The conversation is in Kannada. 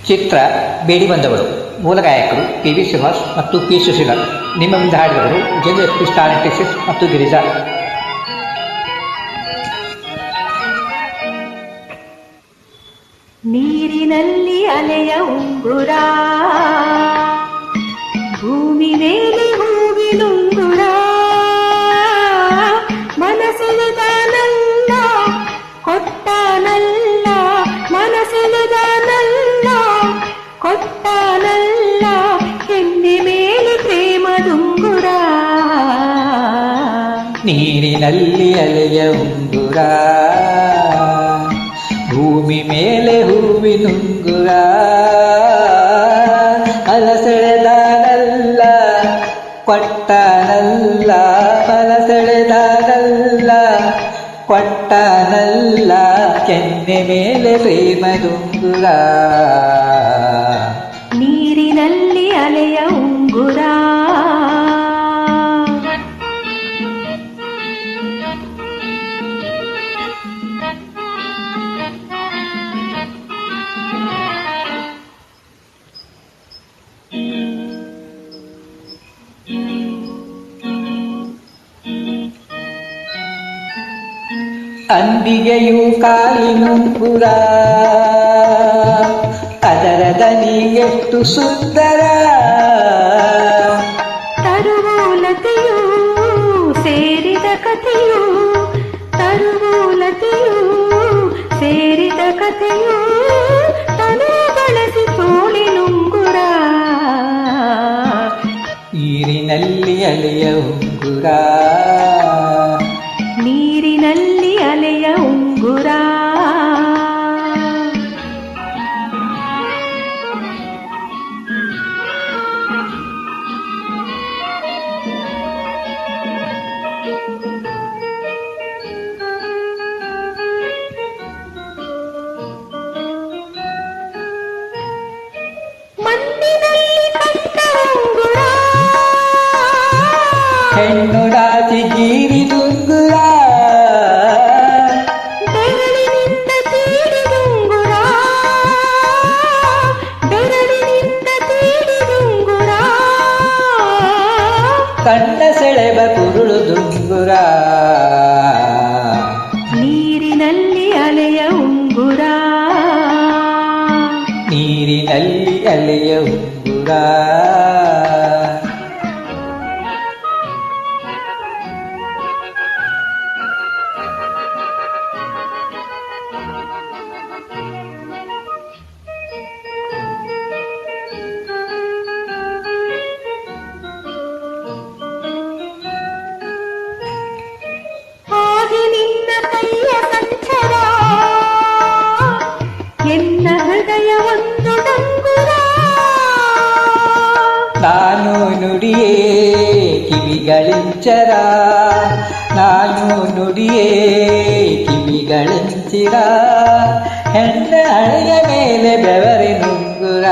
ಚಿತ್ರ ಬೇಡಿ ಬಂದವರು. ಮೂಲ ಗಾಯಕರು ಪಿ.ವಿ. ಶ್ರೀನಿವಾಸ್ ಮತ್ತು ಪಿ. ಸುಶೀಲಾ. ನಿಮ್ಮ ಮುಂದೆ ಹಾಡಿದವರು JSP ಸ್ಟಾರ್ ಎಂಟೆಕ್ಸಿಸ್ ಮತ್ತು ಗಿರಿಜಾ. ನೀರಿನಲ್ಲಿ ಅಲೆಯ ಉಂಗುರ, ಭೂಮಿ ಮೇಲೆ ಹೂವಿನುಂಗುರ, ಮನಸ್ಸೆಳೆದಾನಲ್ಲ ಕೊಟ್ಟಾನಲ್ಲ, ಮನಸ್ಸೆಳೆದಾನಲ್ಲ ಕೊಟ್ಟಾನಲ್ಲ, ಹೆಣ್ಣೆ ಮೇಲೆ ಪ್ರೇಮದುಂಗುರ. ನೀರಿನಲ್ಲಿ ಅಲೆಯ ಉಂಗುರ, ಭೂಮಿ ಮೇಲೆ ಹೂವಿನುಂಗುರ, ಮನಸೆಳೆದಾನಲ್ಲ ಕೊಟ್ಟಾನಲ್ಲ, ಮನಸೆಳೆದಾನಲ್ಲ ಕೊಟ್ಟಾನಲ್ಲ, ಕೆನ್ನೆ ಮೇಲೆ ಪ್ರೇಮದುಂಗುರ. ನೀರಿನಲ್ಲಿ ಅಲೆಯ ಉಂಗುರ. ಅಂಬಿಗೆಯು ಕಾಲಿನುಂಗುರ, ಅದರ ದನಿ ಎಷ್ಟು ಸುಂದರ, ತರುವೋಲತೆಯು ಸೇರಿದ ಕಥೆಯು, ತರುವೋಲತೆಯು ಸೇರಿದ ಕಥೆಯು, ತನು ಬಳಸಿ ತೋಳಿನುಂಗುರ. ನೀರಿನಲ್ಲಿ ಅಲೆಯ ಉಂಗುರ, ನೀರಿನಲ್ಲಿ ಅಲೆಯ ಉಂಗುರ. ಮಣ್ಣಿನಲ್ಲಿ ಕಂಡ ಉಂಗುರ, ಹೆಣ್ಣು ರಾತಿ ಗೀರಿದುಂಗುರ, ಬೆರಳಿನಿಂದ ತೀಡಿದುಂಗುರ, ಬೆರಳಿನಿಂದ ತೀಡಿದುಂಗುರ, ಕಣ್ಣ ಸೆಳೆವ ಕುರುಳುದುಂಗುರ. ನೀರಿನಲ್ಲಿ ಅಲೆಯ ಉಂಗುರ. ನೀರಿನಲ್ಲಿ ಅಲೆಯ ಉಂಗುರ. ಹಾಗೆ ನಿನ್ನ ಕೈಯ ಸಂಚರ, ಎನ್ನ ಹೃದಯ ಒಂದು ಡಂಗುರ. ನಾನು ನುಡಿಯೇ ಕಿವಿಗಳಿಂಚರ, ನಾನು ನುಡಿಯೇ ಕಿವಿಗಳಿಂಚಿರ, ಹೆಣ್ಣ ಹಣೆಯ ಮೇಲೆ ಬೆವರಿನುಂಗುರ.